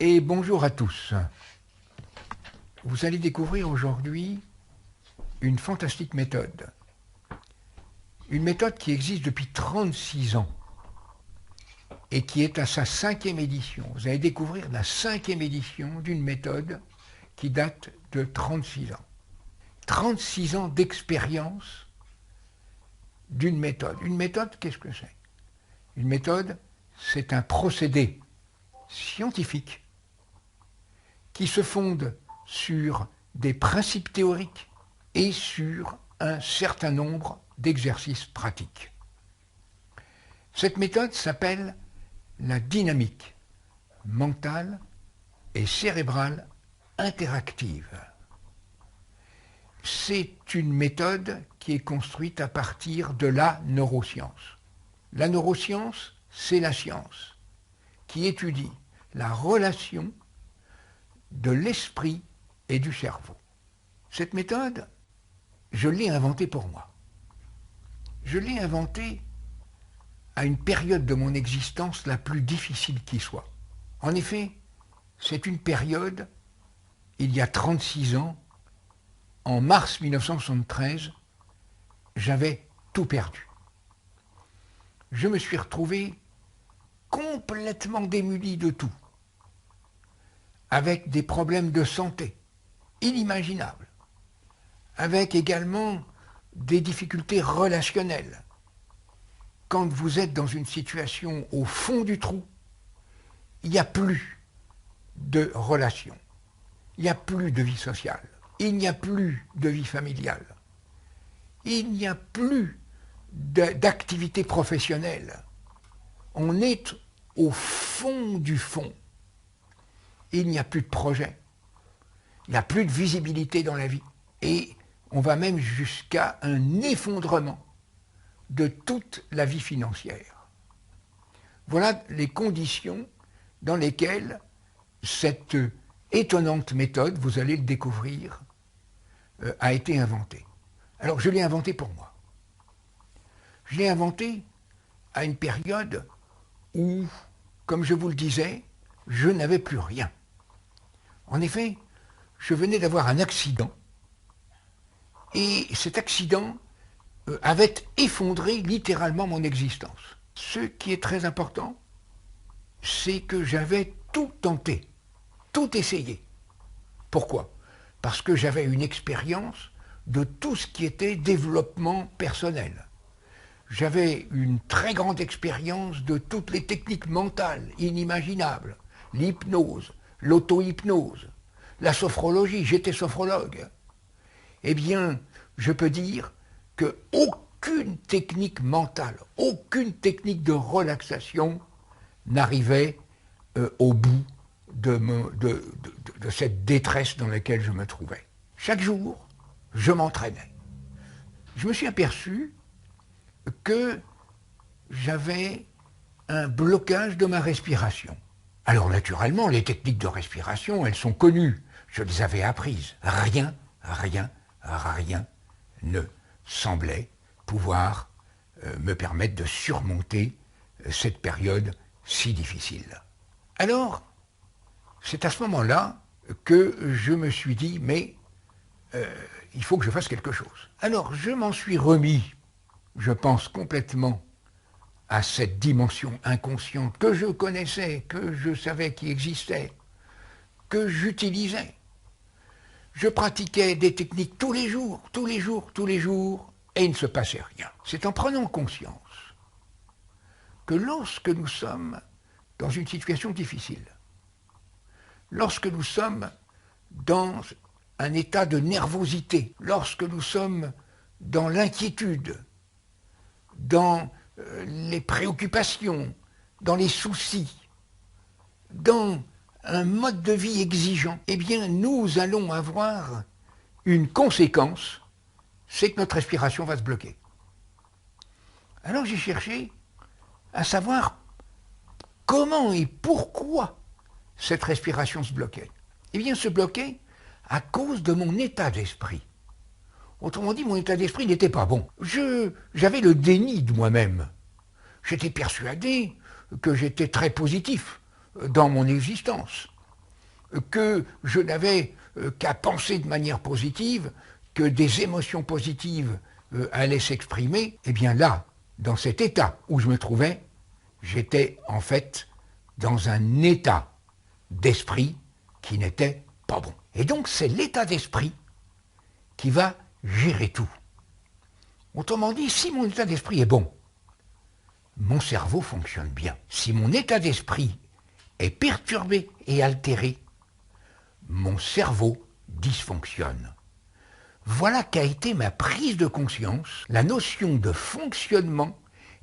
Et bonjour à tous. Vous allez découvrir aujourd'hui une fantastique méthode. Une méthode qui existe depuis 36 ans et qui est à sa 5e édition. Vous allez découvrir la 5e édition d'une méthode qui date de 36 ans. 36 ans d'expérience d'une méthode. Une méthode, qu'est-ce que c'est? Une méthode, c'est un procédé scientifique qui se fonde sur des principes théoriques et sur un certain nombre d'exercices pratiques. Cette méthode s'appelle la dynamique mentale et cérébrale interactive. C'est une méthode qui est construite à partir de la neuroscience. La neuroscience, c'est la science qui étudie la relation de l'esprit et du cerveau. Cette méthode, je l'ai inventée pour moi. Je l'ai inventée à une période de mon existence la plus difficile qui soit. En effet, c'est une période, il y a 36 ans, en mars 1973, j'avais tout perdu. Je me suis retrouvé complètement démuni de tout, avec des problèmes de santé inimaginables, avec également des difficultés relationnelles. Quand vous êtes dans une situation au fond du trou, il n'y a plus de relations, il n'y a plus de vie sociale, il n'y a plus de vie familiale, il n'y a plus d'activité professionnelle. On est au fond du fond. Il n'y a plus de projet, il n'y a plus de visibilité dans la vie. Et on va même jusqu'à un effondrement de toute la vie financière. Voilà les conditions dans lesquelles cette étonnante méthode, vous allez le découvrir, a été inventée. Alors je l'ai inventée pour moi. Je l'ai inventée à une période où, comme je vous le disais, je n'avais plus rien. En effet, je venais d'avoir un accident et cet accident avait effondré littéralement mon existence. Ce qui est très important, c'est que j'avais tout tenté, tout essayé. Pourquoi? Parce que j'avais une expérience de tout ce qui était développement personnel. J'avais une très grande expérience de toutes les techniques mentales inimaginables, l'hypnose, l'auto-hypnose, la sophrologie, j'étais sophrologue. Eh bien, je peux dire qu'aucune technique mentale, aucune technique de relaxation n'arrivait au bout de cette détresse dans laquelle je me trouvais. Chaque jour, je m'entraînais. Je me suis aperçu que j'avais un blocage de ma respiration. Alors naturellement, les techniques de respiration, elles sont connues. Je les avais apprises. Rien ne semblait pouvoir me permettre de surmonter cette période si difficile. Alors, c'est à ce moment-là que je me suis dit, mais il faut que je fasse quelque chose. Alors, je m'en suis remis, je pense complètement à cette dimension inconsciente que je connaissais, que je savais qui existait, que j'utilisais. Je pratiquais des techniques tous les jours, et il ne se passait rien. C'est en prenant conscience que lorsque nous sommes dans une situation difficile, lorsque nous sommes dans un état de nervosité, lorsque nous sommes dans l'inquiétude, dans les préoccupations, dans les soucis, dans un mode de vie exigeant, eh bien nous allons avoir une conséquence, c'est que notre respiration va se bloquer. Alors j'ai cherché à savoir comment et pourquoi cette respiration se bloquait. Eh bien se bloquait à cause de mon état d'esprit. Autrement dit, mon état d'esprit n'était pas bon. J'avais le déni de moi-même. J'étais persuadé que j'étais très positif dans mon existence. que je n'avais qu'à penser de manière positive, que des émotions positives allaient s'exprimer, eh bien là, dans cet état où je me trouvais, j'étais en fait dans un état d'esprit qui n'était pas bon. Et donc c'est l'état d'esprit qui va gérer tout. Autrement dit, si mon état d'esprit est bon, mon cerveau fonctionne bien. Si mon état d'esprit est perturbé et altéré, mon cerveau dysfonctionne. Voilà qu'a été ma prise de conscience, la notion de fonctionnement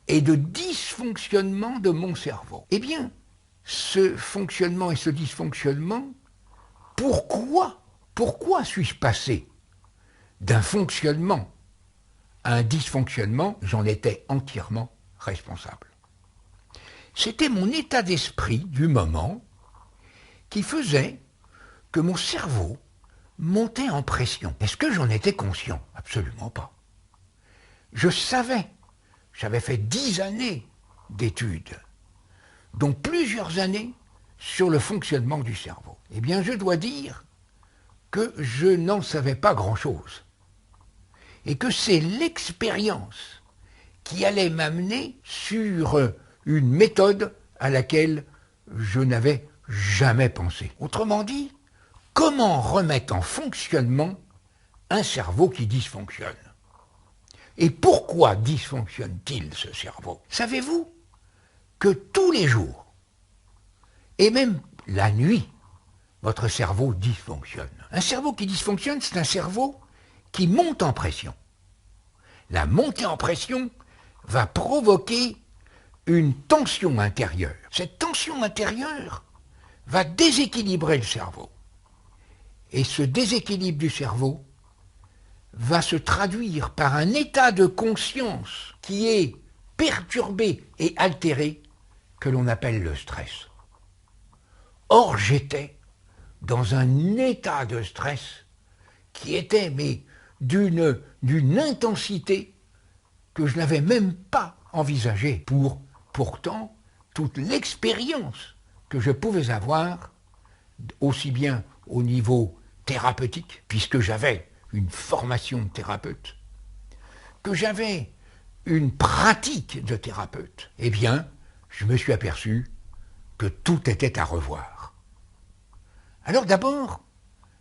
et de dysfonctionnement de mon cerveau. Eh bien, ce fonctionnement et ce dysfonctionnement, pourquoi suis-je passé d'un fonctionnement à un dysfonctionnement? J'en étais entièrement responsable. C'était mon état d'esprit du moment qui faisait que mon cerveau montait en pression. Est-ce que j'en étais conscient? Absolument pas. Je savais, j'avais fait 10 années d'études, dont plusieurs années sur le fonctionnement du cerveau. Eh bien, je dois dire que je n'en savais pas grand-chose. Et que c'est l'expérience qui allait m'amener sur une méthode à laquelle je n'avais jamais pensé. Autrement dit, comment remettre en fonctionnement un cerveau qui dysfonctionne? Et pourquoi dysfonctionne-t-il ce cerveau? Savez-vous que tous les jours, et même la nuit, votre cerveau dysfonctionne? Un cerveau qui dysfonctionne, c'est un cerveau qui monte en pression. La montée en pression va provoquer une tension intérieure. Cette tension intérieure va déséquilibrer le cerveau. Et ce déséquilibre du cerveau va se traduire par un état de conscience qui est perturbé et altéré, que l'on appelle le stress. Or, j'étais dans un état de stress qui était, mais d'une intensité que je n'avais même pas envisagée pour, pourtant, toute l'expérience que je pouvais avoir, aussi bien au niveau thérapeutique, puisque j'avais une formation de thérapeute, que j'avais une pratique de thérapeute, eh bien, je me suis aperçu que tout était à revoir. Alors d'abord,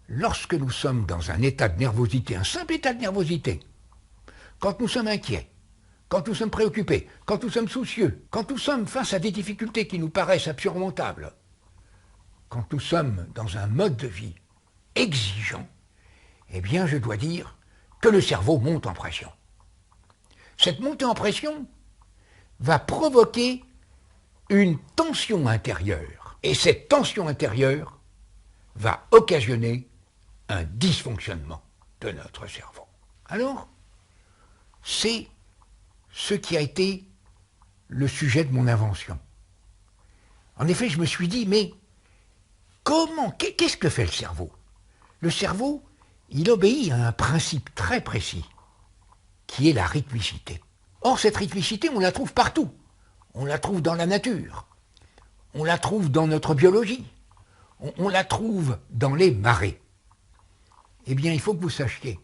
lorsque nous sommes dans un état de nervosité, un simple état de nervosité, quand nous sommes inquiets, quand nous sommes préoccupés, quand nous sommes soucieux, quand nous sommes face à des difficultés qui nous paraissent insurmontables, quand nous sommes dans un mode de vie exigeant, eh bien, je dois dire que le cerveau monte en pression. Cette montée en pression va provoquer une tension intérieure. Et cette tension intérieure va occasionner un dysfonctionnement de notre cerveau. Alors, c'est ce qui a été le sujet de mon invention. En effet, je me suis dit, mais qu'est-ce que fait le cerveau? Le cerveau, il obéit à un principe très précis, qui est la rythmicité. Or, cette rythmicité, on la trouve partout. On la trouve dans la nature, on la trouve dans notre biologie, on la trouve dans les marées. Eh bien, il faut que vous sachiez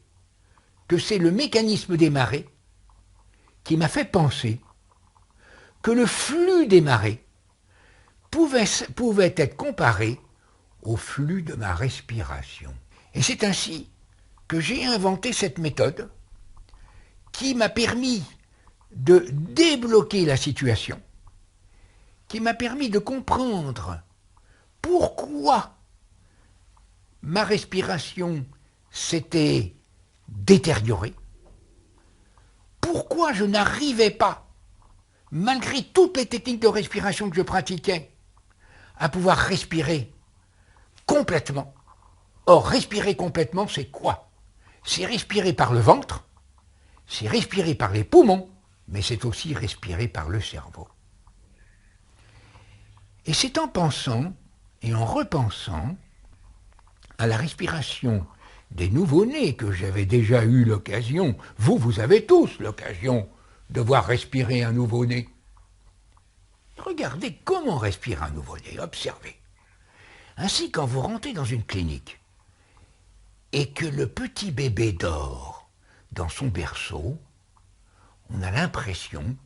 que c'est le mécanisme des marées qui m'a fait penser que le flux des marées pouvait être comparé au flux de ma respiration. Et c'est ainsi que j'ai inventé cette méthode qui m'a permis de débloquer la situation, qui m'a permis de comprendre pourquoi ma respiration s'était détériorée, pourquoi je n'arrivais pas, malgré toutes les techniques de respiration que je pratiquais, à pouvoir respirer complètement. Or, respirer complètement, c'est quoi? C'est respirer par le ventre, c'est respirer par les poumons, mais c'est aussi respirer par le cerveau. Et c'est en pensant et en repensant à la respiration des nouveau-nés que j'avais déjà eu l'occasion, vous avez tous l'occasion de voir respirer un nouveau-né. Regardez comment respire un nouveau-né, observez. Ainsi, quand vous rentrez dans une clinique et que le petit bébé dort dans son berceau, on a l'impression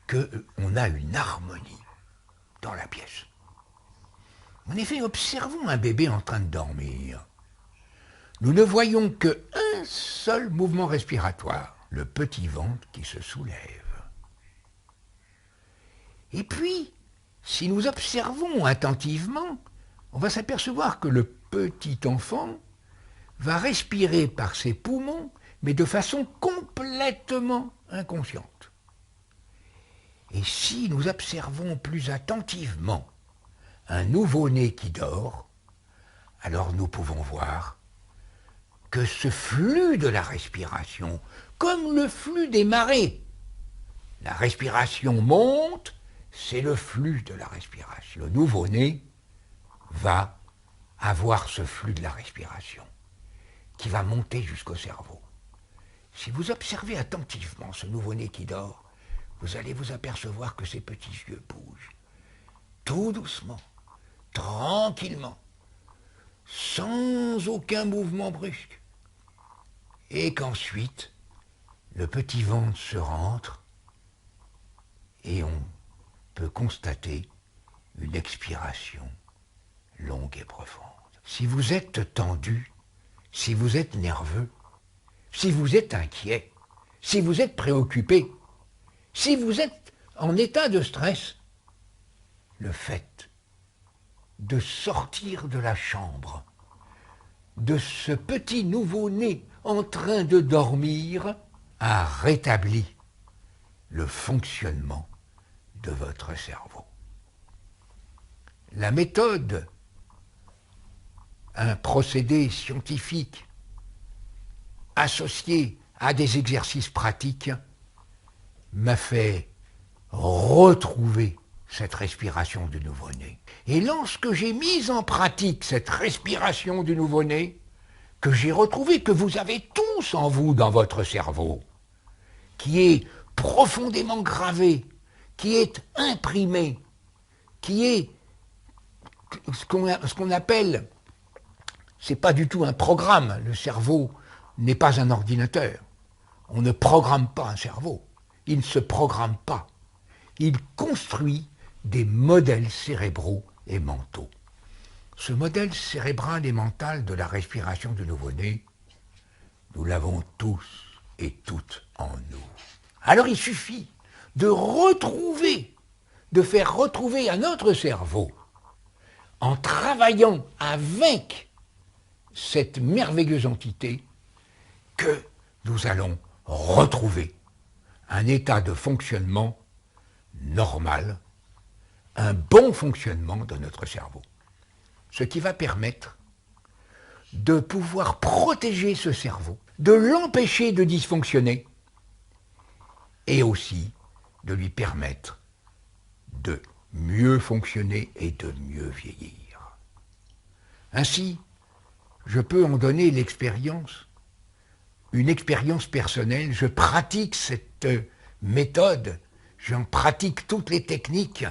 qu'on a une harmonie dans la pièce. En effet, observons un bébé en train de dormir. Nous ne voyons qu'un seul mouvement respiratoire, le petit ventre qui se soulève. Et puis, si nous observons attentivement, on va s'apercevoir que le petit enfant va respirer par ses poumons, mais de façon complètement inconsciente. Et si nous observons plus attentivement un nouveau-né qui dort, alors nous pouvons voir que ce flux de la respiration, comme le flux des marées, la respiration monte, c'est le flux de la respiration. Le nouveau-né va avoir ce flux de la respiration qui va monter jusqu'au cerveau. Si vous observez attentivement ce nouveau-né qui dort, vous allez vous apercevoir que ses petits yeux bougent, tout doucement, tranquillement, sans aucun mouvement brusque. Et qu'ensuite, le petit ventre se rentre et on peut constater une expiration longue et profonde. Si vous êtes tendu, si vous êtes nerveux, si vous êtes inquiet, si vous êtes préoccupé, si vous êtes en état de stress, le fait de sortir de la chambre, de ce petit nouveau-né en train de dormir, a rétabli le fonctionnement de votre cerveau. La méthode, un procédé scientifique associé à des exercices pratiques, m'a fait retrouver cette respiration du nouveau-né. Et lorsque j'ai mis en pratique cette respiration du nouveau-né, que j'ai retrouvé, que vous avez tous en vous dans votre cerveau, qui est profondément gravé, qui est imprimé, qui est ce qu'on appelle, c'est pas du tout un programme, le cerveau n'est pas un ordinateur. On ne programme pas un cerveau, il ne se programme pas. Il construit des modèles cérébraux et mentaux. Ce modèle cérébral et mental de la respiration du nouveau-né, nous l'avons tous et toutes en nous. Alors il suffit de retrouver, de faire retrouver à notre cerveau, en travaillant avec cette merveilleuse entité, que nous allons retrouver un état de fonctionnement normal, un bon fonctionnement de notre cerveau. Ce qui va permettre de pouvoir protéger ce cerveau, de l'empêcher de dysfonctionner et aussi de lui permettre de mieux fonctionner et de mieux vieillir. Ainsi, je peux en donner l'expérience, une expérience personnelle. Je pratique cette méthode, j'en pratique toutes les techniques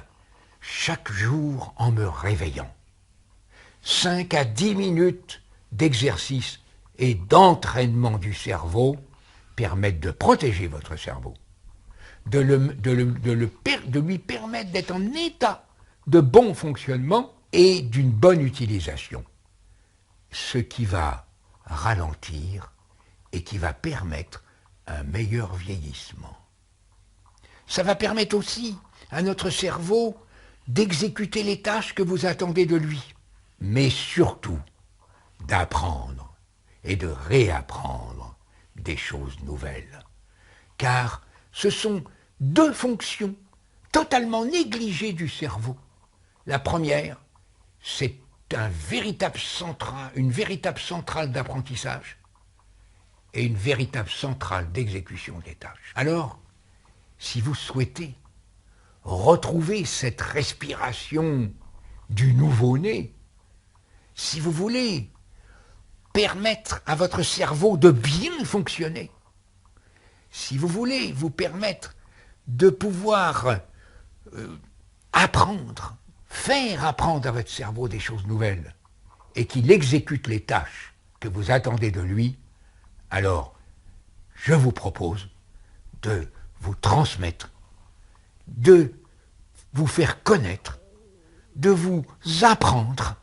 chaque jour en me réveillant. 5 à 10 minutes d'exercice et d'entraînement du cerveau permettent de protéger votre cerveau, de lui permettre d'être en état de bon fonctionnement et d'une bonne utilisation, ce qui va ralentir et qui va permettre un meilleur vieillissement. Ça va permettre aussi à notre cerveau d'exécuter les tâches que vous attendez de lui, mais surtout d'apprendre et de réapprendre des choses nouvelles. Car ce sont deux fonctions totalement négligées du cerveau. La première, c'est une véritable centrale d'apprentissage et une véritable centrale d'exécution des tâches. Alors, si vous souhaitez retrouver cette respiration du nouveau-né, si vous voulez permettre à votre cerveau de bien fonctionner, si vous voulez vous permettre de pouvoir apprendre faire apprendre à votre cerveau des choses nouvelles et qu'il exécute les tâches que vous attendez de lui, alors je vous propose de vous transmettre, de vous faire connaître, de vous apprendre